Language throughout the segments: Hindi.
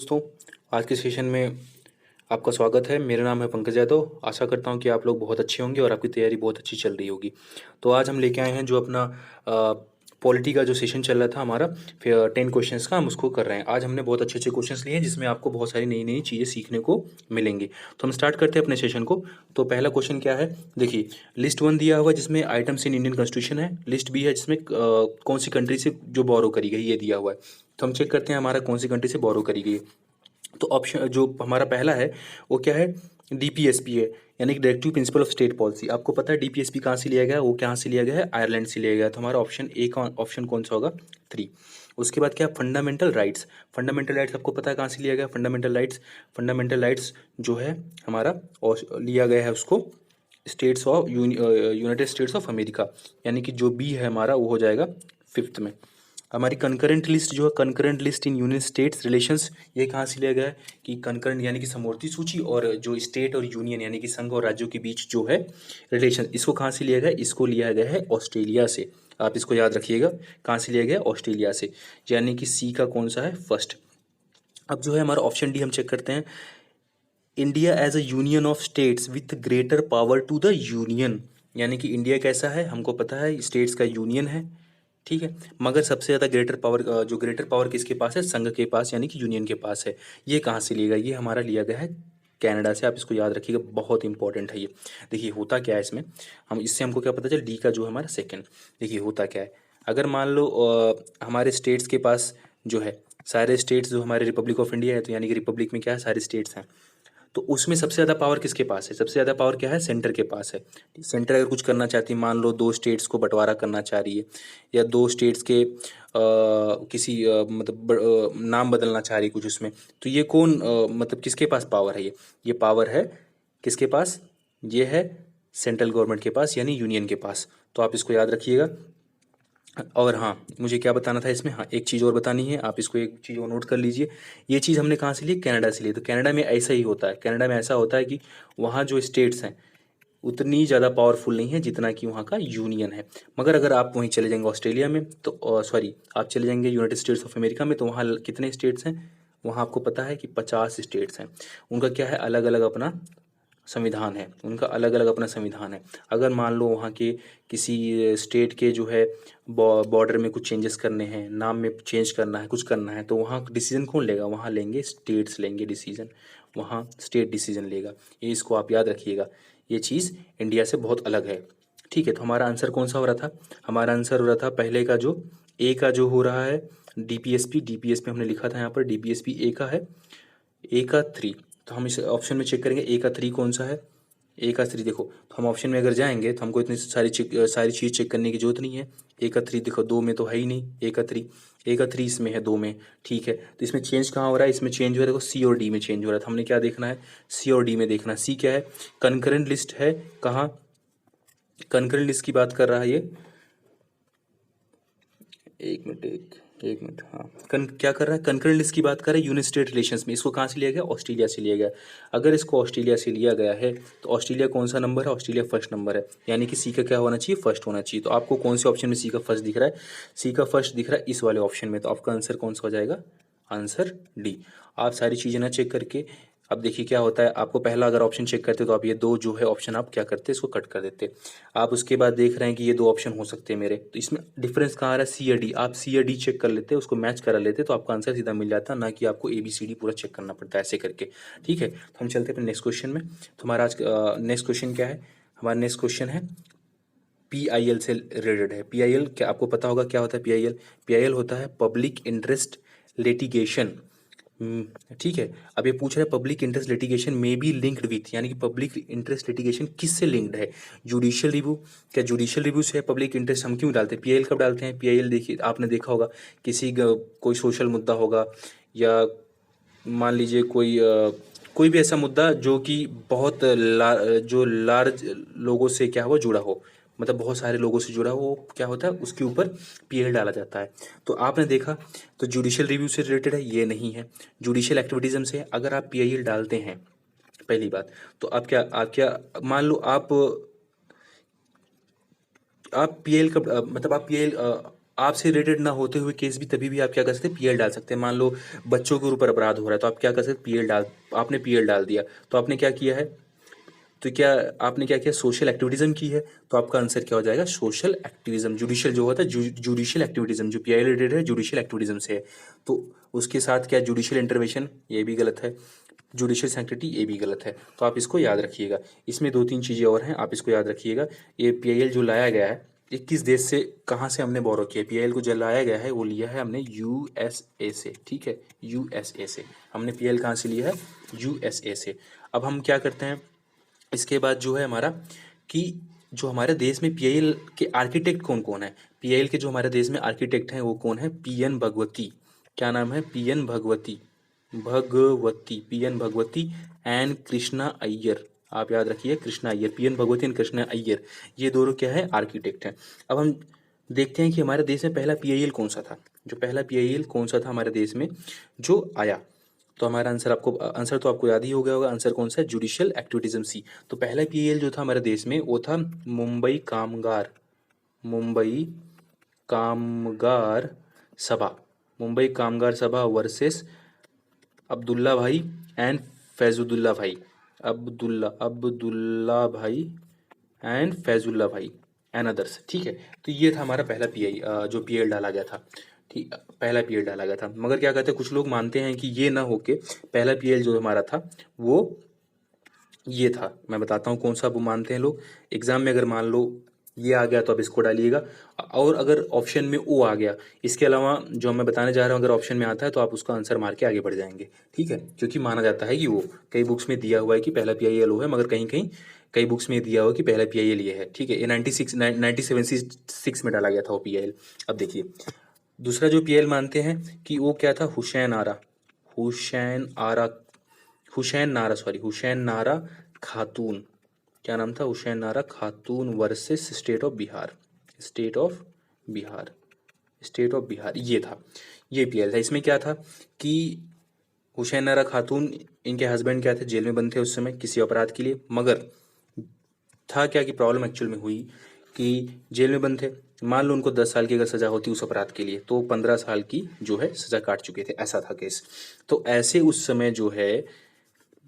दोस्तों, आज के सेशन में आपका स्वागत है। मेरा नाम है पंकज यादव। आशा करता हूं कि आप लोग बहुत अच्छे होंगे और आपकी तैयारी बहुत अच्छी चल रही होगी। तो आज हम लेके आए हैं जो अपना पॉलिटी का जो सेशन चल रहा था हमारा, फिर 10 क्वेश्चंस का हम उसको कर रहे हैं। आज हमने बहुत अच्छे अच्छे क्वेश्चंस लिए हैं जिसमें आपको बहुत सारी नई नई चीज़ें सीखने को मिलेंगी। तो हम स्टार्ट करते हैं अपने सेशन को। तो पहला क्वेश्चन क्या है, देखिए लिस्ट 1 दिया हुआ है जिसमें आइटम्स इन इंडियन कॉन्स्टिट्यूशन है। लिस्ट बी है जिसमें कौन सी कंट्री से जो बोरो करी गई ये दिया हुआ है। तो हम चेक करते हैं हमारा कौन सी कंट्री से बोरो करी गई है। तो ऑप्शन जो हमारा पहला है वो क्या है, डीपीएसपी है, यानी कि directive principle of state policy. आपको पता है डीपीएसपी कहाँ से लिया गया है, वो कहाँ से लिया गया है, आयरलैंड से लिया गया है। तो हमारा ऑप्शन ए का ऑप्शन कौन सा होगा, 3। उसके बाद क्या, फंडामेंटल राइट्स। फंडामेंटल राइट्स आपको पता है कहाँ से लिया गया, फंडामेंटल राइट्स जो है हमारा लिया गया है उसको states of United states of America, यानी कि जो बी है हमारा वो हो जाएगा 5th में। हमारी कंकरेंट लिस्ट जो है, concurrent list in union states relations, ये कहाँ से लिया गया है कि कंकरेंट यानी कि समवर्ती सूची, और जो स्टेट और यूनियन यानी कि संघ और राज्यों के बीच जो है रिलेशन, इसको कहाँ से लिया गया है, इसको लिया गया है ऑस्ट्रेलिया से। आप इसको याद रखिएगा, कहाँ से लिया गया है, ऑस्ट्रेलिया से, यानी कि सी का कौन सा है, फर्स्ट। अब जो है हमारा ऑप्शन डी हम चेक करते हैं, India as a union of states with greater power to the union, यानी कि इंडिया कैसा है, हमको पता है स्टेट्स का यूनियन है, ठीक है, मगर सबसे ज़्यादा ग्रेटर पावर, जो ग्रेटर पावर किसके पास है, संघ के पास, यानी कि यूनियन के पास है। ये कहाँ से लिया गया, ये हमारा लिया गया है कनाडा से। आप इसको याद रखिएगा, बहुत इंपॉर्टेंट है ये। देखिए होता क्या है इसमें, हम इससे हमको क्या पता चल, डी का जो है हमारा सेकंड। देखिए होता क्या है, अगर मान लो हमारे स्टेट्स के पास जो है, सारे स्टेट्स जो हमारे रिपब्लिक ऑफ इंडिया है, तो यानी कि रिपब्लिक में क्या है, सारे स्टेट्स हैं, तो उसमें सबसे ज़्यादा पावर किसके पास है, सबसे ज़्यादा पावर क्या है, सेंटर के पास है। सेंटर अगर कुछ करना चाहती है, मान लो 2 स्टेट्स को बंटवारा करना चाह रही है, या 2 स्टेट्स के किसी नाम बदलना चाह रही है कुछ उसमें, तो ये कौन मतलब किसके पास पावर है, ये पावर है किसके पास, ये है सेंट्रल गवर्नमेंट के पास, यानी यूनियन के पास। तो आप इसको याद रखिएगा। और हाँ, मुझे क्या बताना था इसमें, हाँ एक चीज़ और बतानी है, आप इसको एक चीज़ और नोट कर लीजिए। ये चीज़ हमने कहाँ से ली, कनाडा से ली। तो कनाडा में ऐसा ही होता है, कनाडा में ऐसा होता है कि वहाँ जो स्टेट्स हैं उतनी ज़्यादा पावरफुल नहीं है जितना कि वहाँ का यूनियन है। मगर अगर आप वहीं चले जाएंगे ऑस्ट्रेलिया में, तो सॉरी आप चले जाएंगे यूनाइटेड स्टेट्स ऑफ अमेरिका में, तो वहाँ कितने स्टेट्स हैं, वहाँ आपको पता है कि 50 स्टेट्स हैं। उनका क्या है, अलग अलग अपना संविधान है, उनका अलग अलग अपना संविधान है। अगर मान लो वहाँ के किसी स्टेट के जो है बॉर्डर में कुछ चेंजेस करने हैं, नाम में चेंज करना है, कुछ करना है, तो वहाँ डिसीजन कौन लेगा, वहाँ लेंगे स्टेट्स, लेंगे डिसीजन, वहाँ स्टेट डिसीजन लेगा। ये इसको आप याद रखिएगा, ये चीज़ इंडिया से बहुत अलग है। ठीक है, तो हमारा आंसर कौन सा हो रहा था, हमारा आंसर हो रहा था पहले का जो ए का जो हो रहा है, डीपीएसपी हमने लिखा था यहाँ पर, डीपीएसपी ए का है, ए का 3। तो हम इस ऑप्शन में चेक करेंगे ए का 3 कौन सा है, ए का 3 देखो, तो हम ऑप्शन में अगर जाएंगे तो हमको इतनी सारी चीज़ चेक करने की जरूरत नहीं है। ए का 3 देखो, 2 में तो है ही नहीं, ए का 3 इसमें है, 2 में, ठीक है। तो इसमें चेंज कहाँ हो रहा है, इसमें चेंज हो रहा है, देखो सी और डी में चेंज हो रहा है। तो हमने क्या देखना है, सी और डी में देखना है। सी क्या है, कंकरेंट लिस्ट है, कहाँ, कंकरेंट लिस्ट की बात कर रहा है ये, एक मिनट, हाँ क्या कर रहा है, कंकरेंट लिस्ट की बात कर रहा है यूनियन स्टेट रिलेशंस में। इसको कहाँ से लिया गया, ऑस्ट्रेलिया से लिया गया। अगर इसको ऑस्ट्रेलिया से लिया गया है तो ऑस्ट्रेलिया कौन सा नंबर है, ऑस्ट्रेलिया फर्स्ट नंबर है, यानी कि सी का क्या होना चाहिए, फर्स्ट होना चाहिए। तो आपको कौन से ऑप्शन में सी का फर्स्ट दिख रहा है, सी का फर्स्ट दिख रहा है इस वाले ऑप्शन में, तो आपका आंसर कौन सा हो जाएगा, आंसर डी। आप सारी चीज़ें ना चेक करके, अब देखिए क्या होता है, आपको पहला अगर ऑप्शन चेक करते तो आप ये 2 जो है ऑप्शन आप क्या करते, इसको कट कर देते। आप उसके बाद देख रहे हैं कि ये 2 ऑप्शन हो सकते हैं मेरे, तो इसमें डिफरेंस कहाँ आ रहा है, सी या डी। आप सी या डी चेक कर लेते, उसको मैच करा लेते, तो आपका आंसर सीधा मिल जाता, ना कि आपको ABCD पूरा चेक करना पड़ता है ऐसे करके। ठीक है, तो हम चलते हैं अपने नेक्स्ट क्वेश्चन में। तो हमारा आज नेक्स्ट क्वेश्चन क्या है, हमारा नेक्स्ट क्वेश्चन है PIL से रिलेटेड है। PIL क्या आपको पता होगा क्या होता है, PIL होता है पब्लिक इंटरेस्ट लिटिगेशन। ठीक है, अब ये पूछ रहा है पब्लिक इंटरेस्ट लिटिगेशन में बी लिंक्ड विथ, यानी कि पब्लिक इंटरेस्ट लिटिगेशन किससे लिंक्ड है, जुडिशियल रिव्यू। क्या जुडिशियल रिव्यू से है पब्लिक इंटरेस्ट, हम क्यों डालते हैं, PIL कब डालते हैं, PIL देखिए आपने देखा होगा, कोई सोशल मुद्दा होगा, या मान लीजिए कोई भी ऐसा मुद्दा जो कि बहुत जो लार्ज लोगों से क्या हो जुड़ा हो, मतलब बहुत सारे लोगों से जुड़ा हो, वो क्या होता है उसके ऊपर PIL डाला जाता है। तो आपने देखा, तो जुडिशियल रिव्यू से रिलेटेड है, ये नहीं है। जुडिशियल एक्टिविटीज़म से अगर आप PIL डालते हैं, पहली बात तो आप क्या मान लो आप PIL कब मतलब आप PIL आपसे रिलेटेड ना होते हुए केस भी तभी भी आप क्या कर सकते हैं, पीएल डाल सकते हैं। मान लो बच्चों के ऊपर अपराध हो रहा है तो आप क्या कर सकते हैं, आपने पीएल डाल दिया, तो आपने क्या किया है, तो क्या आपने क्या किया, सोशल एक्टिविज्म की है, तो आपका आंसर क्या हो जाएगा, सोशल एक्टिविज्म। जुडिशियल जो होता है, जुडिशियल एक्टिविज्म, जो पीआई रिलेटेड है जुडिशियल एक्टिविज्म से है, तो उसके साथ क्या, जुडिशियल इंटरवेंशन, ये भी गलत है, जुडिशियल सैंक्टिटी, ये भी गलत है। तो आप इसको याद रखिएगा। इसमें दो तीन चीज़ें और हैं, आप इसको याद रखिएगा। ये पीआईएल जो लाया गया है, ये किस देश से, कहाँ से हमने बोरो किया, पीआईएल को जो लाया गया है वो लिया है हमने यूएसए से, ठीक है, यूएसए से हमने पीआईएल कहाँ से लिया है, यूएसए से। अब हम क्या करते हैं, इसके बाद जो है हमारा, कि जो हमारे देश में पीआईएल के आर्किटेक्ट कौन कौन है, पीआईएल के जो हमारे देश में आर्किटेक्ट हैं वो कौन है, पीएन भगवती। क्या नाम है, PN Bhagwati, PN Bhagwati and Krishna Iyer. आप याद रखिए, कृष्णा अय्यर, पीएन भगवती एंड कृष्णा अय्यर, ये दोनों क्या है, आर्किटेक्ट हैं। अब हम देखते हैं कि हमारे देश में पहला पीआईएल कौन सा था, जो पहला पीआईएल कौन सा था हमारे देश में जो आया। तो हमारा आंसर तो आपको याद ही हो गया होगा, आंसर कौन सा है, जुडिशियल एक्टिविज्म सी। तो पहला पीएल जो था हमारे देश में वो था मुंबई कामगार सभा, मुंबई कामगार सभा वर्सेस अब्दुल्ला भाई एंड फैजुल्ला भाई, अब्दुल्ला भाई एंड फैजुल्ला भाई एंड अदर्स, ठीक है। तो ये था हमारा पहला पीआई, जो पीएल डाला गया था, ठीक, पहला पीएल डाला गया था। मगर क्या कहते हैं, कुछ लोग मानते हैं कि ये ना होके पहला पीएल जो हमारा था वो ये था। मैं बताता हूँ कौन सा वो मानते हैं लोग। एग्जाम में अगर मान लो ये आ गया तो अब इसको डालिएगा, और अगर ऑप्शन में ओ आ गया, इसके अलावा जो मैं बताने जा रहा हूँ अगर ऑप्शन में आता है तो आप उसका आंसर मार के आगे बढ़ जाएंगे, ठीक है। क्योंकि माना जाता है कि वो, कई बुक्स में दिया हुआ है कि पहला पीआईएल वो है, मगर कहीं कहीं कई बुक्स में दिया हुआ कि पहला पीआईएल ये है, ठीक है। ये 1976 में डाला गया था वो पीआईएल। अब देखिए दूसरा जो पीआईएल मानते हैं कि वो क्या था, हुसैन नारा खातून। क्या नाम था, हुसैन नारा खातून वर्सेस स्टेट ऑफ बिहार, ये था, ये पीएल था। इसमें क्या था कि हुसैन नारा खातून, इनके हस्बैंड क्या थे, जेल में बंद थे उस समय किसी अपराध के लिए, मगर था क्या कि प्रॉब्लम एक्चुअल में हुई कि जेल में बंद थे, मान लो उनको 10 साल की अगर सजा होती उस अपराध के लिए, तो 15 साल की जो है सजा काट चुके थे, ऐसा था केस। तो ऐसे उस समय जो है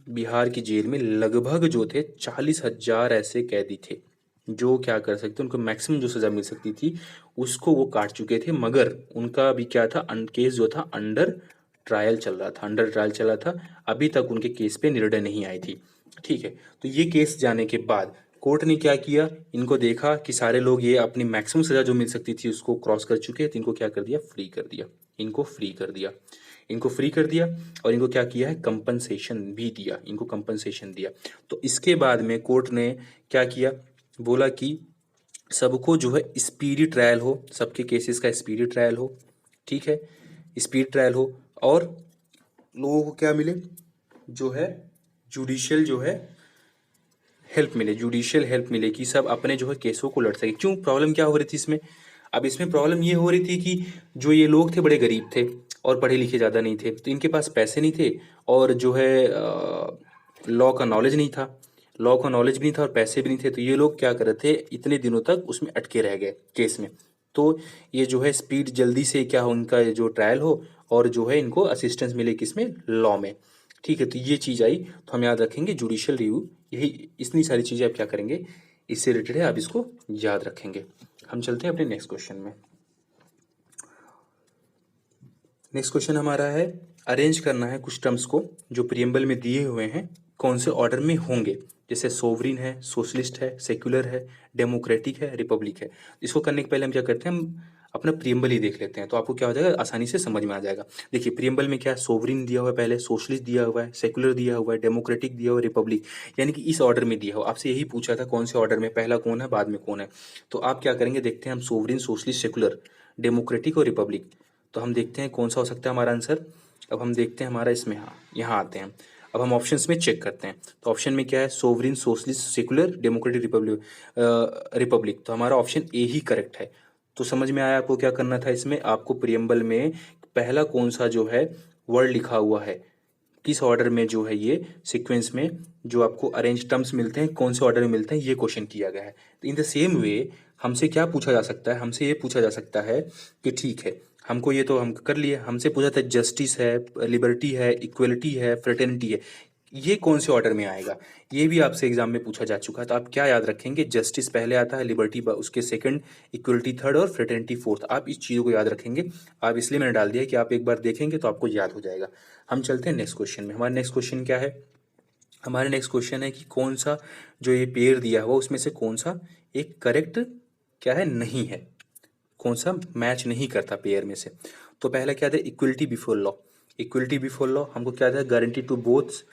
बिहार की जेल में लगभग जो थे 40,000 ऐसे कैदी थे जो क्या कर सकते, उनको मैक्सिमम जो सजा मिल सकती थी उसको वो काट चुके थे, मगर उनका भी क्या था, केस जो था अंडर ट्रायल चल रहा था, अभी तक उनके केस पे निर्णय नहीं आई थी, ठीक है। तो ये केस जाने के बाद कोर्ट ने क्या किया, इनको देखा कि सारे लोग ये अपनी मैक्सिमम सजा जो मिल सकती थी उसको क्रॉस कर चुके हैं, तो इनको क्या कर दिया, इनको फ्री कर दिया, और इनको क्या किया है, कंपनसेशन भी दिया, इनको कंपनसेशन दिया। तो इसके बाद में कोर्ट ने क्या किया, बोला कि सबको जो है स्पीडी ट्रायल हो, सबके केसेस का स्पीडी ट्रायल हो, ठीक है, स्पीड ट्रायल हो, और लोगों को क्या मिले, जो है जुडिशियल जो है जुडिशियल हेल्प मिले कि सब अपने जो है केसों को लड़ सके। क्यों, प्रॉब्लम क्या हो रही थी इसमें, अब इसमें प्रॉब्लम ये हो रही थी कि जो ये लोग थे बड़े गरीब थे और पढ़े लिखे ज़्यादा नहीं थे, तो इनके पास पैसे नहीं थे, और जो है लॉ का नॉलेज भी नहीं था और पैसे भी नहीं थे, तो ये लोग क्या कर रहे थे, इतने दिनों तक उसमें अटके रह गए केस में। तो ये जो है स्पीड जल्दी से क्या हो, उनका जो ट्रायल हो, और जो है इनको असिस्टेंस मिले किसमें, लॉ में, ठीक है। तो ये चीज़ आई, तो हम याद रखेंगे जुडिशियल रिव्यू, यही इतनी सारी चीज़ें आप क्या करेंगे, इससे रिलेटेड है, आप इसको याद रखेंगे। हम चलते हैं अपने नेक्स्ट क्वेश्चन में। नेक्स्ट क्वेश्चन हमारा है, अरेंज करना है कुछ टर्म्स को जो प्रियम्बल में दिए हुए हैं कौन से ऑर्डर में होंगे, जैसे सोवरिन है, सोशलिस्ट है, सेक्युलर है, डेमोक्रेटिक है, रिपब्लिक है। इसको करने के पहले हम क्या करते हैं, हम अपना प्रियम्बल ही देख लेते हैं, तो आपको क्या हो जाएगा, आसानी से समझ में आ जाएगा। देखिए प्रियम्बल में क्या है, सोवरिन दिया हुआ है, पहले सोशलिस्ट दिया हुआ है, सेक्युलर दिया हुआ है, डेमोक्रेटिक दिया हुआ है, रिपब्लिक, यानी कि इस ऑर्डर में दिया हो। आपसे यही पूछा था कौन से ऑर्डर में, पहला कौन है बाद में कौन है। तो आप क्या करेंगे, देखते हैं हम, सोवरिन, सोशलिस्ट, सेक्युलर, डेमोक्रेटिक और रिपब्लिक। तो हम देखते हैं कौन सा हो सकता है हमारा आंसर। अब हम देखते हैं हमारा इसमें, हाँ यहाँ आते हैं, अब हम ऑप्शंस में चेक करते हैं। तो ऑप्शन में क्या है, sovereign, socialist, secular, democratic, Republic, तो हमारा ऑप्शन ए ही करेक्ट है। तो समझ में आया आपको क्या करना था इसमें, आपको प्रियम्बल में पहला कौन सा जो है वर्ड लिखा हुआ है, किस ऑर्डर में जो है ये सीक्वेंस में जो आपको अरेंज टर्म्स मिलते हैं कौन से ऑर्डर में मिलते हैं, ये क्वेश्चन किया गया है। तो इन द सेम वे हमसे क्या पूछा जा सकता है, हमसे ये पूछा जा सकता है कि ठीक है हमको ये तो हम कर लिए, हमसे पूछा था जस्टिस है, लिबर्टी है, इक्वलिटी है, फ्रेटर्निटी है, ये कौन से ऑर्डर में आएगा, ये भी आपसे एग्जाम में पूछा जा चुका है। तो आप क्या याद रखेंगे, जस्टिस पहले आता है, लिबर्टी उसके सेकंड, इक्वलिटी थर्ड और फ्रेटर्निटी फोर्थ। आप इस चीज़ों को याद रखेंगे। आप इसलिए मैंने डाल दिया कि आप एक बार देखेंगे तो आपको याद हो जाएगा। हम चलते हैं नेक्स्ट क्वेश्चन में। हमारा नेक्स्ट क्वेश्चन क्या है, हमारे नेक्स्ट क्वेश्चन है कि कौन सा जो ये पेयर दिया हुआ उसमें से कौन सा एक करेक्ट क्या है, नहीं है, कौन सा मैच नहीं करता पेयर में से। तो पहला क्या था, equality before law. Equality before law हमको क्या था, guarantee to both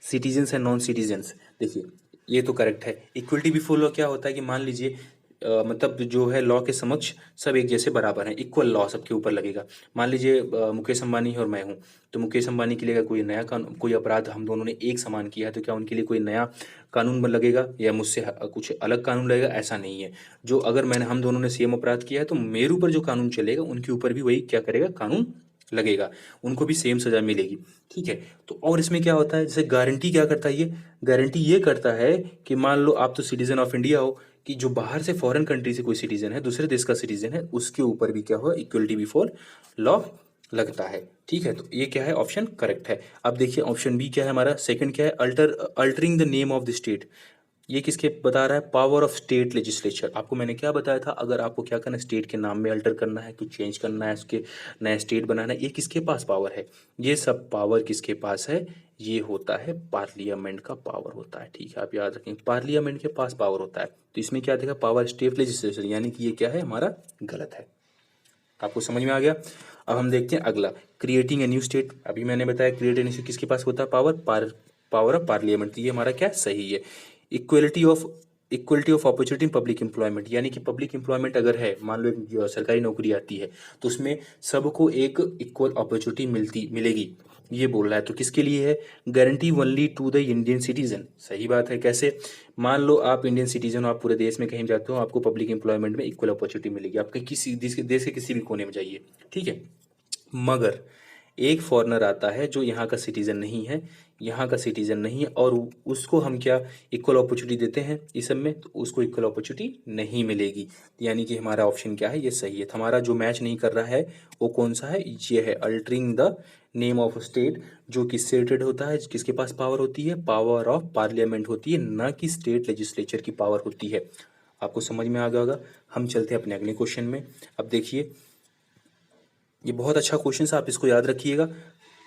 citizens and non citizens. देखिए ये तो करेक्ट है। इक्वलिटी बिफोर लॉ क्या होता है कि मान लीजिए मतलब जो है लॉ के समक्ष सब एक जैसे बराबर हैं, इक्वल लॉ सबके ऊपर लगेगा। मान लीजिए मुकेश अंबानी है और मैं हूँ, तो मुकेश अंबानी के लिए अगर कोई नया कानून, कोई अपराध हम दोनों ने एक समान किया है, तो क्या उनके लिए कोई नया कानून लगेगा या मुझसे कुछ अलग कानून लगेगा? ऐसा नहीं है। जो अगर मैंने हम दोनों ने सेम अपराध किया है तो मेरे ऊपर जो कानून चलेगा उनके ऊपर भी वही क्या करेगा, कानून लगेगा, उनको भी सेम सजा मिलेगी। ठीक है। तो और इसमें क्या होता है, जैसे गारंटी क्या करता है, ये गारंटी ये करता है कि मान लो आप तो सिटीजन ऑफ इंडिया हो, कि जो बाहर से फॉरेन कंट्री से कोई सिटीजन है, दूसरे देश का सिटीजन है, उसके ऊपर भी क्या हो, इक्वलिटी बिफोर लॉ लगता है। ठीक है। तो ये क्या है, ऑप्शन करेक्ट है। अब देखिए ऑप्शन बी क्या है हमारा, सेकंड क्या है, altering the name of the state. ये किसके बता रहा है, पावर ऑफ स्टेट लेजिस्लेचर। आपको मैंने क्या बताया था, अगर आपको क्या करना है, स्टेट के नाम में अल्टर करना है, कुछ चेंज करना है, उसके नया स्टेट बनाना है, ये किसके पास पावर है, ये सब पावर किसके पास है, ये होता है पार्लियामेंट का पावर होता है। ठीक है, आप याद रखेंगे पार्लियामेंट के पास पावर होता है। तो इसमें क्या देखा, पावर स्टेट लेजिस्लेचर, यानी कि ये क्या है हमारा गलत है। आपको समझ में आ गया। अब हम देखते हैं अगला, क्रिएटिंग ए न्यू स्टेट। अभी मैंने बताया क्रिएट ए न्यू स्टेट किसके पास होता है, पावर ऑफ पार्लियामेंट। ये हमारा क्या सही है। Equality of opportunity in public employment, यानी कि पब्लिक एम्प्लॉयमेंट अगर है, मान लो एक सरकारी नौकरी आती है तो उसमें सबको एक इक्वल अपॉर्चुनिटी मिलेगी, ये बोल रहा है। तो किसके लिए है, guarantee only to the Indian citizen. सही बात है। कैसे, मान लो आप इंडियन सिटीजन हो, आप पूरे देश में कहीं जाते हो, आपको पब्लिक एम्प्लॉयमेंट में इक्वल अपॉर्चुनिटी मिलेगी, आप कहीं किसी देश के किसी भी कोने में जाइए। ठीक है। मगर एक फॉरेनर आता है जो यहाँ का सिटीजन नहीं है, यहाँ का सिटीजन नहीं है, और उसको हम क्या इक्वल अपॉर्चुनिटी देते हैं इस सब में, तो उसको इक्वल अपॉर्चुनिटी नहीं मिलेगी। यानी कि हमारा ऑप्शन क्या है, ये सही है। तो हमारा जो मैच नहीं कर रहा है वो कौन सा है, ये है altering the name of state, जो किससे रिलेटेड होता है, किसके पास पावर होती है, पावर ऑफ पार्लियामेंट होती है, ना कि स्टेट लेजिस्लेचर की पावर होती है। आपको समझ में आ गया होगा। हम चलते हैं अपने अगले क्वेश्चन में। अब देखिए ये बहुत अच्छा क्वेश्चन है, आप इसको याद रखिएगा।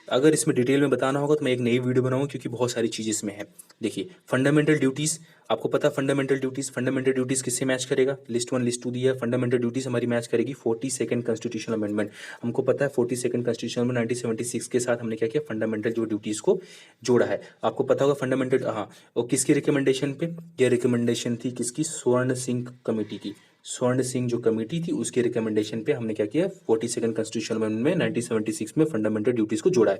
अगर इसमें डिटेल में बताना होगा तो मैं एक नई वीडियो बनाऊंगा, क्योंकि बहुत सारी चीज़ इसमें है। देखिए फंडामेंटल ड्यूटीज़, आपको पता है फंडामेंटल ड्यूटीज़ किससे मैच करेगा, लिस्ट 1 लिस्ट 2 दी है। फंडामेंटल ड्यूटीज़ हमारी मैच करेगी 42nd कॉन्स्टिट्यूशनल अमेंडमेंट। हमको पता है 42nd कॉन्स्टिट्यूशनल में 1976 के साथ हमने क्या किया, फंडामेंटल जो ड्यूटीज़ को जोड़ा है। आपको पता होगा फंडामेंटल, हाँ, और किसकी रिकमेंडेशन पे, यह रिकमेंडेशन थी किसकी, स्वर्ण सिंह कमेटी की। स्वर्ण सिंह जो कमेटी थी उसके रिकमेंडेशन पे हमने क्या किया, 42nd कॉन्स्टिट्यूशनल अमेंडमेंट में 1976 में फंडामेंटल ड्यूटीज को जोड़ा है।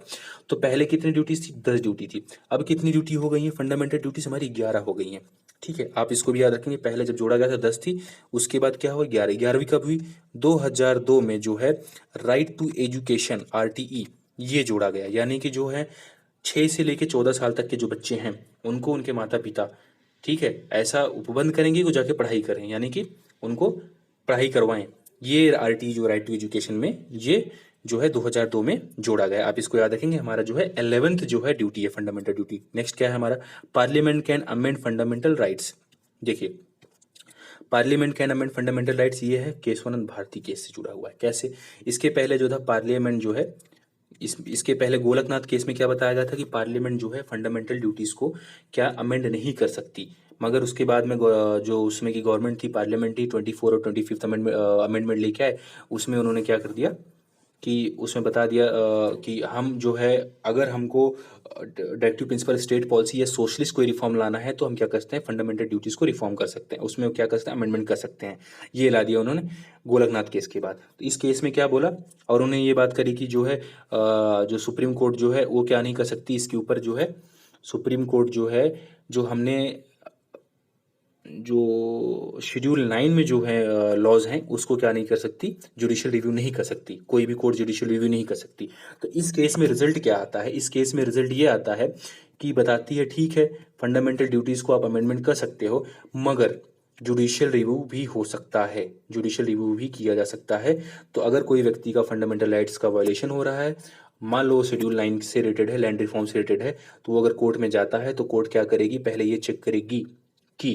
तो पहले कितनी ड्यूटीज थी, 10 ड्यूटी थी। अब कितनी ड्यूटी हो गई है, फंडामेंटल ड्यूटीज हमारी 11 हो गई हैं। ठीक है, आप इसको भी याद रखेंगे। पहले जब जोड़ा गया था 10 थी, उसके बाद क्या हुआ, 11। 11वीं कब हुई, 2002 में जो है राइट टू एजुकेशन RTE ये जोड़ा गया। यानी कि जो है 6 से लेके 14 साल तक के जो बच्चे हैं उनको उनके माता पिता, ठीक है, ऐसा उपबंध करेंगे कि वो जाके पढ़ाई करें, यानी कि उनको पढ़ाई करवाएं। ये RTE जो राइट टू एजुकेशन में ये जो है 2002 में जोड़ा गया। आप इसको याद रखेंगे। हमारा जो है 11th जो है ड्यूटी है, फंडामेंटल ड्यूटी। नेक्स्ट क्या है हमारा, parliament can amend fundamental rights. देखिए parliament can amend fundamental rights, ये है केशवानंद भारती केस से जुड़ा हुआ है। कैसे, इसके पहले जो था पार्लियामेंट जो है इसके पहले गोलकनाथ केस में क्या बताया गया था कि पार्लियामेंट जो है फंडामेंटल ड्यूटीज को क्या अमेंड नहीं कर सकती। मगर उसके बाद में जो उसमें की गवर्नमेंट थी, पार्लियामेंट थी, 24 और 25th अमेंडमेंट लेके आए। उसमें उन्होंने क्या कर दिया कि उसमें बता दिया कि हम जो है अगर हमको डायरेक्टिव प्रिंसिपल स्टेट पॉलिसी या सोशलिस्ट कोई रिफॉर्म लाना है तो हम क्या कर सकते हैं, फंडामेंटल ड्यूटीज़ को रिफॉर्म कर सकते हैं, उसमें क्या कर सकते हैं, अमेंडमेंट कर सकते हैं। ये ला दिया उन्होंने गोलकनाथ केस के बाद। तो इस केस में क्या बोला, और उन्होंने ये बात करी कि जो है जो सुप्रीम कोर्ट जो है वो क्या नहीं कर सकती इसके ऊपर, जो है सुप्रीम कोर्ट जो है जो हमने जो शेड्यूल 9 में जो है लॉज हैं उसको क्या नहीं कर सकती, जुडिशियल रिव्यू नहीं कर सकती, कोई भी कोर्ट जुडिशियल रिव्यू नहीं कर सकती। तो इस केस में रिजल्ट क्या आता है, इस केस में रिजल्ट ये आता है कि बताती है ठीक है फंडामेंटल ड्यूटीज़ को आप अमेंडमेंट कर सकते हो, मगर जुडिशियल रिव्यू भी हो सकता है, जुडिशियल रिव्यू भी किया जा सकता है। तो अगर कोई व्यक्ति का फंडामेंटल राइट्स का वायलेशन हो रहा है, मान लो शेड्यूल 9 से रिलेटेड है, लैंड रिफॉर्म से रिलेटेड है, तो वो अगर कोर्ट में जाता है तो कोर्ट क्या करेगी, पहले ये चेक करेगी कि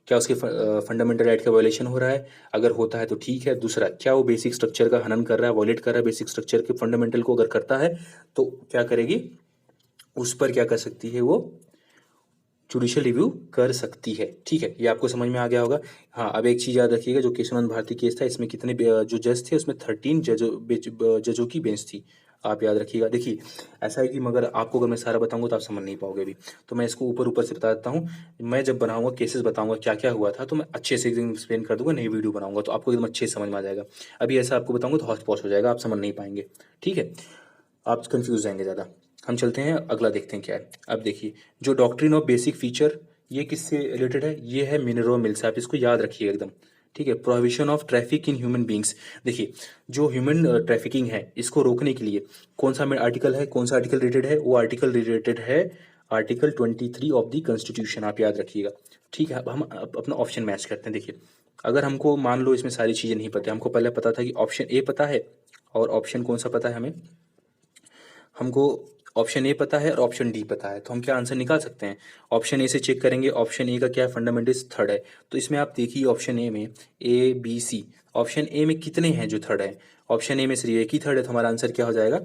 क्या उसके फंडामेंटल राइट का वायलेशन हो रहा है, अगर होता है तो ठीक है। दूसरा, क्या वो बेसिक स्ट्रक्चर का हनन कर रहा है, वॉयलेट कर रहा है बेसिक स्ट्रक्चर के फंडामेंटल को, अगर करता है तो क्या करेगी, उस पर क्या कर सकती है वो, जुडिशियल रिव्यू कर सकती है। ठीक है, ये आपको समझ में आ गया होगा। हाँ, अब एक चीज़ याद रखिएगा, जो केशवानंद भारती केस था इसमें कितने जो जज थे उसमें 13 जजों की बेंच थी, आप याद रखिएगा। देखिए ऐसा है कि मगर आपको अगर मैं सारा बताऊंगा तो आप समझ नहीं पाओगे अभी, तो मैं इसको ऊपर ऊपर से बता देता हूँ। मैं जब बनाऊंगा केसेस बताऊंगा क्या क्या हुआ था तो मैं अच्छे से एकदम एक्सप्लेन कर दूंगा, नई वीडियो बनाऊंगा तो आपको एकदम अच्छे से समझ में आ जाएगा। अभी ऐसा आपको बताऊंगा तो हौच पौच हो जाएगा, आप समझ नहीं पाएंगे। ठीक है, आप कंफ्यूज जाएंगे ज़्यादा। हम चलते हैं अगला, देखते हैं क्या है। अब देखिए, जो डॉक्ट्रिन ऑफ बेसिक फीचर, ये किससे रिलेटेड है, ये है मिनरल मिल्स, आप इसको याद रखिए एकदम। ठीक है, prohibition of traffic in human beings. देखिए जो ह्यूमन ट्रैफिकिंग है इसको रोकने के लिए कौन सा आर्टिकल है, कौन सा आर्टिकल रिलेटेड है, वो आर्टिकल रिलेटेड है आर्टिकल 23 ऑफ द कॉन्स्टिट्यूशन, आप याद रखिएगा। ठीक है, अब हम अपना ऑप्शन मैच करते हैं। देखिए अगर हमको मान लो इसमें सारी चीज़ें नहीं पता, हमको पहले पता था कि ऑप्शन ए पता है, और ऑप्शन कौन सा पता है हमें, हमको ऑप्शन ए पता है और ऑप्शन डी पता है, तो हम क्या आंसर निकाल सकते हैं। ऑप्शन ए से चेक करेंगे, ऑप्शन ए का क्या है, फंडामेंटल्स थर्ड है। तो इसमें आप देखिए ऑप्शन ए में A B C, option A में कितने हैं जो थर्ड है, ऑप्शन ए में सिर्फ एक ही थर्ड है, तो हमारा आंसर क्या हो जाएगा,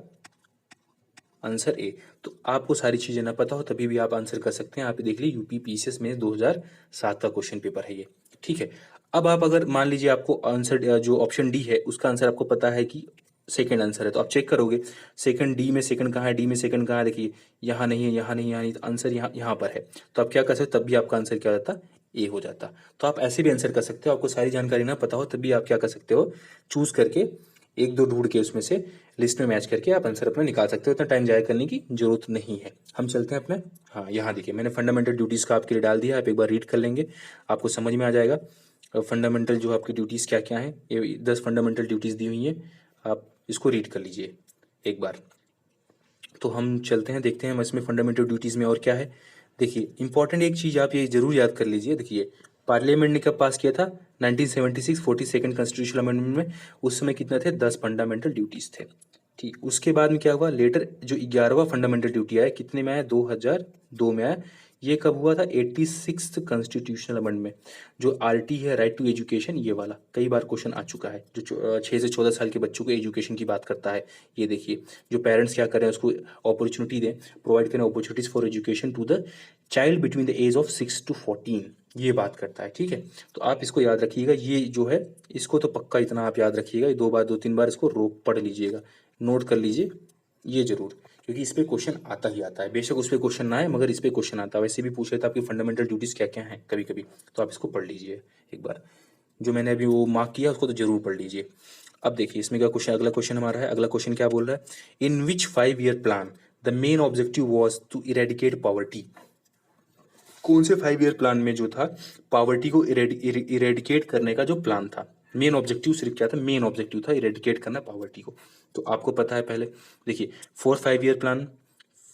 आंसर ए। तो आपको सारी चीज़ें ना पता हो तभी भी आप आंसर कर सकते हैं। आप देख लीजिए यूपी पीसीएस में 2007 का क्वेश्चन पेपर है ये। ठीक है, अब आप अगर मान लीजिए आपको आंसर जो ऑप्शन डी है उसका आंसर आपको पता है कि सेकंड आंसर है, तो आप चेक करोगे सेकंड, डी में सेकंड कहाँ है, डी में सेकंड कहाँ है, देखिए यहाँ नहीं है, यहाँ नहीं, यहाँ नहीं, तो आंसर यहाँ यहाँ पर है। तो आप क्या कर सकते हो, तब भी आपका आंसर क्या हो जाता, ए हो जाता। तो आप ऐसे भी आंसर कर सकते हो, आपको सारी जानकारी ना पता हो तब भी आप क्या कर सकते हो, चूज करके एक दो ढूंढ के उसमें से लिस्ट में मैच करके आप आंसर अपना निकाल सकते हो, इतना टाइम जाया करने की जरूरत नहीं है। हम चलते हैं अपने, हाँ यहाँ देखिए मैंने फंडामेंटल ड्यूटीज़ का आपके लिए डाल दिया, आप एक बार रीड कर लेंगे आपको समझ में आ जाएगा। फंडामेंटल जो आपकी ड्यूटीज़ क्या क्या हैं, ये 10 फंडामेंटल ड्यूटीज़ दी हुई हैं, आप इसको रीड कर लीजिए एक बार। तो हम चलते हैं, देखते हैं हम इसमें फंडामेंटल ड्यूटीज़ में और क्या है। देखिए इंपॉर्टेंट एक चीज़ आप ये जरूर याद कर लीजिए। देखिए पार्लियामेंट ने कब पास किया था, 1976 42 कॉन्स्टिट्यूशनल अमेंडमेंट में, उस समय कितने थे, 10 फंडामेंटल ड्यूटीज़ थे। ठीक, उसके बाद में क्या हुआ, लेटर जो 11वां फंडामेंटल ड्यूटी आया, कितने में आया, 2002 में आया। ये कब हुआ था, 86th कॉन्स्टिट्यूशनल अमेंडमेंट में। जो आरटी है, राइट टू एजुकेशन, ये वाला कई बार क्वेश्चन आ चुका है, जो 6 से 14 साल के बच्चों को एजुकेशन की बात करता है। ये देखिए जो पेरेंट्स क्या करें उसको अपॉर्चुनिटी दें, प्रोवाइड करें opportunities for education to the child between the age of 6 to 14, ये बात करता है। ठीक है, तो आप इसको याद रखिएगा, ये जो है इसको तो पक्का इतना आप याद रखिएगा, ये 2 बार 2-3 बार इसको रोक पढ़ लीजिएगा, नोट कर लीजिए ये जरूर, क्योंकि इस पे क्वेश्चन आता ही आता है। बेशक उस पर क्वेश्चन ना आए मगर इस पे क्वेश्चन आता है। वैसे भी पूछ रहे थे आपकी फंडामेंटल ड्यूटीज़ क्या क्या हैं कभी कभी, तो आप इसको पढ़ लीजिए एक बार, जो मैंने अभी वो मार्क किया उसको तो जरूर पढ़ लीजिए। अब देखिए इसमें क्या क्वेश्चन, अगला क्वेश्चन हमारा है, अगला क्वेश्चन क्या बोल रहा है, in which 5 year plan the main objective was to eradicate poverty. कौन से 5 year प्लान में जो था पॉवर्टी को इरेडिकेट करने का जो प्लान था, मेन ऑब्जेक्टिव सिर्फ क्या था, मेन ऑब्जेक्टिव था इरेडिकेट करना पॉवर्टी को। तो आपको पता है पहले, देखिए 4 5 year plan,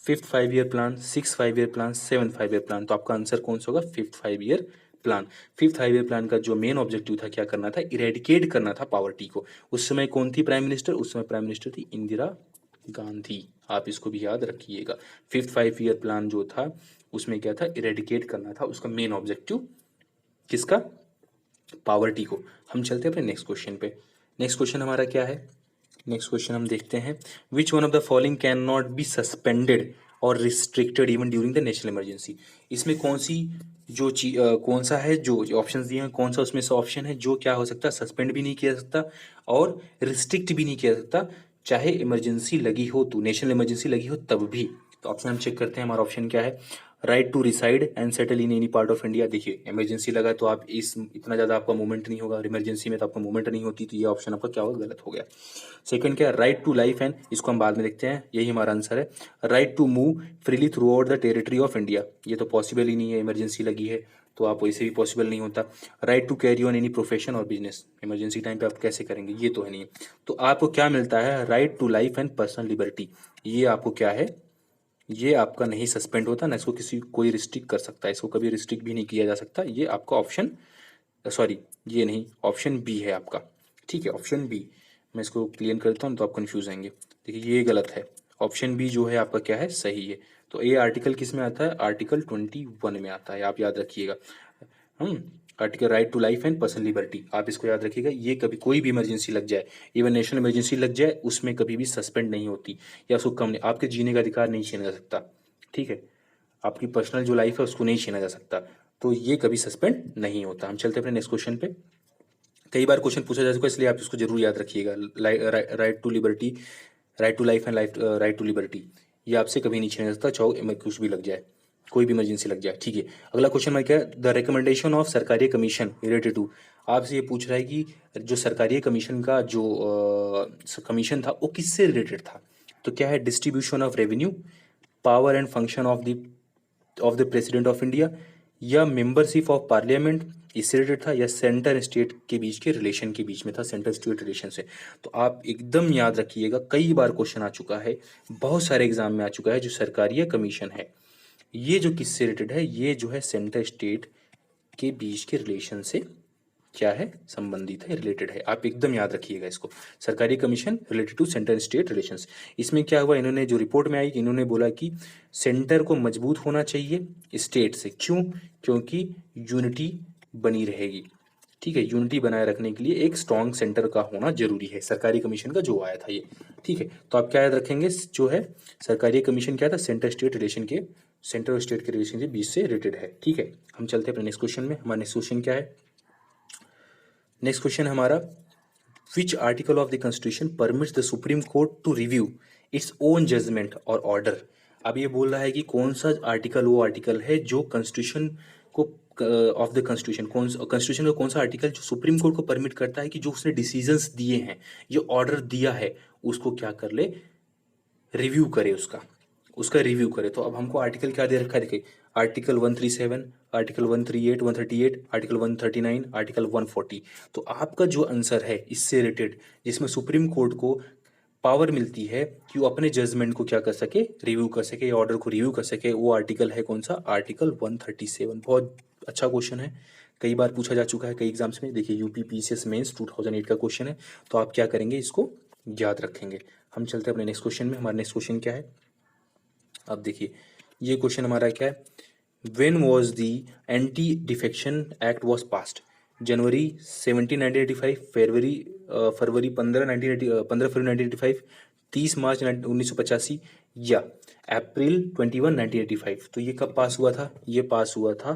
5th 5 year plan, 6 5 year plan, 7 5 year plan, तो आपका आंसर कौन सा होगा, 5th 5 year plan. 5th 5 year plan का जो मेन ऑब्जेक्टिव था क्या करना था, इरेडिकेट करना था पॉवर्टी को। उस समय कौन थी प्राइम मिनिस्टर, उस समय प्राइम मिनिस्टर थी इंदिरा गांधी, आप इसको भी याद रखिएगा। 5th 5 year प्लान जो था उसमें क्या था, इरेडिकेट करना था उसका मेन ऑब्जेक्टिव, किसका, पॉवर्टी को। हम चलते हैं अपने नेक्स्ट क्वेश्चन पे। नेक्स्ट क्वेश्चन हमारा क्या है, नेक्स्ट क्वेश्चन हम देखते हैं, which one of the following can not be suspended और restricted even during the national emergency. इसमें कौन सी जो कौन सा है, जो ऑप्शन दिए हैं कौन सा उसमें से ऑप्शन है जो क्या हो सकता है, सस्पेंड भी नहीं किया जा सकता और रिस्ट्रिक्ट भी नहीं किया जा सकता, चाहे इमरजेंसी लगी हो तो, नेशनल इमरजेंसी लगी हो तब भी। तो ऑप्शन हम चेक करते हैं, हमारा ऑप्शन क्या है, right to reside and settle in any part of India. देखिए इमरजेंसी लगा तो आप इस इतना ज़्यादा आपका मूवमेंट नहीं होगा, इमरजेंसी में तो आपका मूवमेंट नहीं होती, तो ये ऑप्शन आपका क्या होगा, गलत हो गया। सेकंड क्या है, राइट टू लाइफ एंड, इसको हम बाद में देखते हैं, यही हमारा आंसर है। Right to move freely throughout the territory of India, ये तो पॉसिबल ही नहीं है, इमरजेंसी लगी है। तो आप वैसे भी पॉसिबल नहीं होता। Right to carry on any profession और बिजनेस, इमरजेंसी टाइम पे आप कैसे करेंगे, ये तो है नहीं। तो आपको क्या मिलता है, right to life and personal liberty. ये आपको क्या है, ये आपका नहीं सस्पेंड होता ना, इसको किसी कोई रिस्ट्रिक्ट कर सकता है, इसको कभी रिस्ट्रिक्ट भी नहीं किया जा सकता। ये आपका ऑप्शन, सॉरी ये नहीं, ऑप्शन बी है आपका। ठीक है, ऑप्शन बी। मैं इसको क्लियर करता हूँ तो आप कंफ्यूज आएंगे। देखिए ये गलत है, ऑप्शन बी जो है आपका क्या है, सही है। तो ये आर्टिकल किस में आता है, आर्टिकल 21 में आता है, आप याद रखिएगा। हम article right to life and personal liberty, आप इसको याद रखिएगा। ये कभी कोई भी इमरजेंसी लग जाए, इवन नेशनल इमरजेंसी लग जाए, उसमें कभी भी सस्पेंड नहीं होती या उसको कम नहीं, आपके जीने का अधिकार नहीं छीना जा सकता। ठीक है, आपकी पर्सनल जो लाइफ है उसको नहीं छीना जा सकता, तो ये कभी सस्पेंड नहीं होता। हम चलते हैं अपने नेक्स्ट क्वेश्चन पे। कई बार क्वेश्चन पूछा जा चुका है, इसलिए आप इसको जरूर याद रखिएगा। Right to liberty, right to life and life right to liberty, ये आपसे कभी नहीं छीना जा सकता, चाहे कुछ भी लग जाए, कोई भी इमरजेंसी लग जाए। ठीक है, अगला क्वेश्चन में क्या है, द रिकमेंडेशन ऑफ सरकारी कमीशन रिलेटेड टू। आपसे ये पूछ रहा है कि जो सरकारी कमीशन का जो कमीशन था वो किससे रिलेटेड था। तो क्या है, distribution of revenue, power and function of the president of India, या मेंबरशिप ऑफ पार्लियामेंट, इससे रिलेटेड था, या सेंटर स्टेट के बीच के रिलेशन के बीच में था, सेंटर स्टेट रिलेशन से। तो आप एकदम याद रखिएगा, कई बार क्वेश्चन आ चुका है, बहुत सारे एग्जाम में आ चुका है, जो सरकारी कमीशन है ये जो किससे रिलेटेड है, ये जो है सेंटर स्टेट के बीच के रिलेशन से क्या है, संबंधित है, रिलेटेड है। आप एकदम याद रखिएगा इसको, सरकारी commission related to centre state relations. इसमें क्या हुआ, इन्होंने जो रिपोर्ट में आई, इन्होंने बोला कि सेंटर को मजबूत होना चाहिए स्टेट से। क्यों, क्योंकि यूनिटी बनी रहेगी। ठीक है, यूनिटी बनाए रखने के लिए एक स्ट्रॉन्ग सेंटर का होना जरूरी है, सरकारी कमीशन का जो आया था ये। ठीक है, तो आप क्या याद रखेंगे, जो है सरकारी कमीशन क्या था, सेंटर स्टेट रिलेशन के, सेंटर और स्टेट के रिलेशन के बीच से रिलेटेड है। ठीक है, हम चलते हैं अपने नेक्स्ट क्वेश्चन में। हमारा नेक्स्ट क्वेश्चन क्या है, नेक्स्ट क्वेश्चन हमारा, which article of the constitution permits the Supreme Court to review its own judgement और ऑर्डर। अब ये बोल रहा है कि कौन सा आर्टिकल वो आर्टिकल है जो कॉन्स्टिट्यूशन को, ऑफ द कॉन्स्टिट्यूशन, कॉन्स्टिट्यूशन का कौन सा आर्टिकल जो सुप्रीम कोर्ट को परमिट करता है कि जो उसने डिसीजंस दिए हैं, जो ऑर्डर दिया है, उसको क्या कर ले, रिव्यू करे, उसका उसका रिव्यू करे। तो अब हमको आर्टिकल क्या दे रखा है, देखिए आर्टिकल 137, आर्टिकल 138, 138, आर्टिकल 139, आर्टिकल 140। तो आपका जो आंसर है इससे रिलेटेड, जिसमें सुप्रीम कोर्ट को पावर मिलती है कि वो अपने जजमेंट को क्या कर सके, रिव्यू कर सके, ऑर्डर को रिव्यू कर सके, वो आर्टिकल है कौन सा, आर्टिकल 137। बहुत अच्छा क्वेश्चन है, कई बार पूछा जा चुका है कई एग्जाम्स में। देखिए यूपी पीसीएस मेंस 2008 का क्वेश्चन है, तो आप क्या करेंगे, इसको याद रखेंगे। हम चलते हैं अपने नेक्स्ट क्वेश्चन में। हमारा नेक्स्ट क्वेश्चन क्या है, अब देखिए ये क्वेश्चन हमारा क्या है, when was the anti defection act was passed, जनवरी 17 1985, फरवरी 15 फरवरी 1985, 30 मार्च 1985, या अप्रैल 21 1985। तो ये कब पास हुआ था, ये पास हुआ था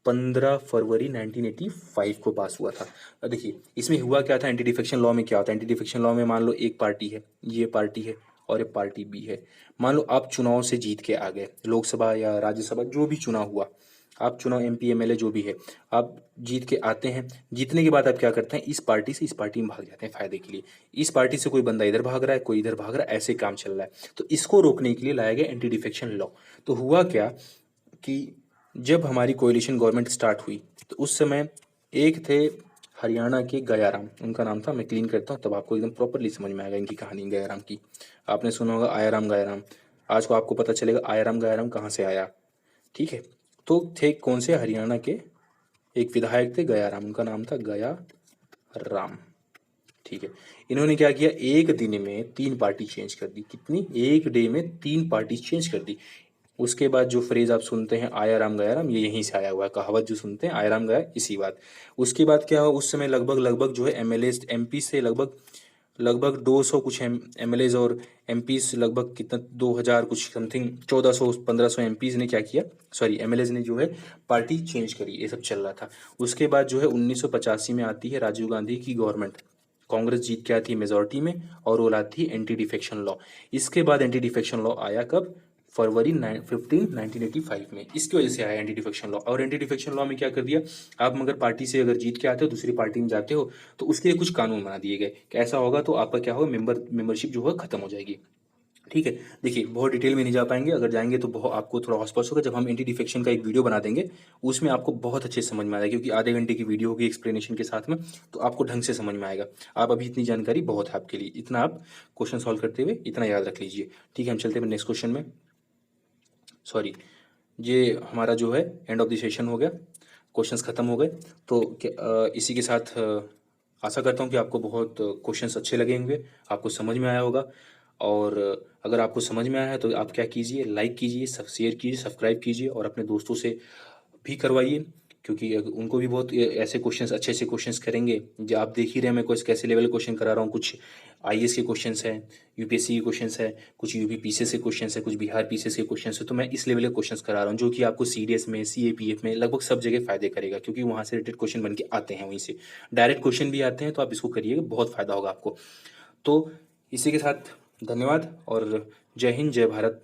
15 फरवरी 1985 को पास हुआ था। अब देखिए इसमें हुआ क्या था, एंटी डिफेक्शन लॉ में क्या होता है, एंटी डिफेक्शन लॉ में मान लो एक पार्टी है, ये पार्टी है और एक पार्टी बी है। मान लो आप चुनाव से जीत के आ गए, लोकसभा या राज्यसभा जो भी चुनाव हुआ, आप चुनाव एमपी एमएलए जो भी है, आप जीत के आते हैं। जीतने के बाद आप क्या करते हैं, इस पार्टी से इस पार्टी में भाग जाते हैं फायदे के लिए। इस पार्टी से कोई बंदा इधर भाग रहा है, कोई इधर भाग रहा है, ऐसे काम चल रहा है। तो इसको रोकने के लिए लाया गया एंटी डिफेक्शन लॉ। तो हुआ क्या कि जब हमारी कोalition गवर्नमेंट स्टार्ट हुई, तो उस समय एक थे हरियाणा के गयाराम, उनका नाम था, मैं क्लीन करता हूँ तब आपको एकदम प्रॉपरली समझ में आएगा इनकी कहानी गयाराम की। आपने सुना होगा आयाराम गयाराम, आज को आपको पता चलेगा आयाराम गयाराम कहाँ से आया। ठीक है, तो थे कौन से, हरियाणा के एक विधायक थे गयाराम, उनका नाम था गया राम। ठीक है, इन्होंने क्या किया, एक दिन में 3 पार्टी चेंज कर दी। कितनी, एक डे में 3 पार्टी चेंज कर दी। उसके बाद जो फ्रेज आप सुनते हैं आया राम गया राम, ये यहीं से आया हुआ है, कहावत जो सुनते हैं आया राम गया, इसी बात। उसके बाद क्या हुआ, उस समय लगभग लगभग जो है एमएलए एमपी से लगभग लगभग 200 कुछ एमएलएज और एमपीज, लगभग कितना 2000 कुछ समथिंग 1400 1500 एमपीज ने क्या किया, सॉरी एमएलएज ने जो है पार्टी चेंज करी। ये सब चल रहा था। उसके बाद जो है 1985 में आती है राजीव गांधी की गवर्नमेंट, कांग्रेस जीत के आती है मेजोरिटी में, और वो लाती है एंटी डिफेक्शन लॉ। इसके बाद एंटी डिफेक्शन लॉ आया कब, फरवरी 15 1985 में। इसकी वजह से आया एंटी डिफेक्शन लॉ। और एंटी डिफेक्शन लॉ में क्या कर दिया, आप मगर पार्टी से अगर जीत के आते हो, दूसरी पार्टी में जाते हो, तो उसके लिए कुछ कानून बना दिए गए कि ऐसा होगा तो आपका क्या होगा, मेंबरशिप जो है खत्म हो जाएगी। ठीक है। देखिए, बहुत डिटेल में नहीं जा पाएंगे, अगर जाएंगे तो बहुत आपको थोड़ा हौस-पौस होगा। जब हम एंटी डिफेक्शन का एक वीडियो बना देंगे, उसमें आपको बहुत अच्छे से समझ में आएगा, क्योंकि आधे घंटे की वीडियो होगी एक्सप्लेनेशन के साथ में, तो आपको ढंग से समझ में आएगा। आप अभी इतनी जानकारी बहुत है आपके लिए, इतना आप क्वेश्चन सॉल्व करते हुए इतना याद रख लीजिए। ठीक है, हम चलते हैं नेक्स्ट क्वेश्चन में। सॉरी, ये हमारा जो है एंड ऑफ द सेशन हो गया, क्वेश्चंस ख़त्म हो गए। तो इसी के साथ आशा करता हूँ कि आपको बहुत क्वेश्चंस अच्छे लगे होंगे, आपको समझ में आया होगा। और अगर आपको समझ में आया है तो आप क्या कीजिए, लाइक कीजिए, सब शेयर कीजिए, सब्सक्राइब कीजिए और अपने दोस्तों से भी करवाइए, क्योंकि उनको भी बहुत ऐसे क्वेश्चंस, अच्छे अच्छे क्वेश्चंस करेंगे। जो आप देख ही रहे हैं मैं कैसे लेवल के क्वेश्चन करा रहा हूँ। कुछ आईएएस के क्वेश्चंस हैं, यूपीएससी के क्वेश्चंस है, कुछ यूपी पीसीएस के क्वेश्चंस है, कुछ बिहार पीसीएस के क्वेश्चंस है। तो मैं इस लेवल के क्वेश्चंस करा रहा हूँ जो कि आपको सीडीएस में, सीएपीएफ में, लगभग सब जगह फायदे करेगा, क्योंकि वहाँ से रिलेटेड क्वेश्चन बन के आते हैं, वहीं से डायरेक्ट क्वेश्चन भी आते हैं। तो आप इसको करिएगा, बहुत फायदा होगा आपको। तो इसी के साथ धन्यवाद और जय हिंद, जय भारत।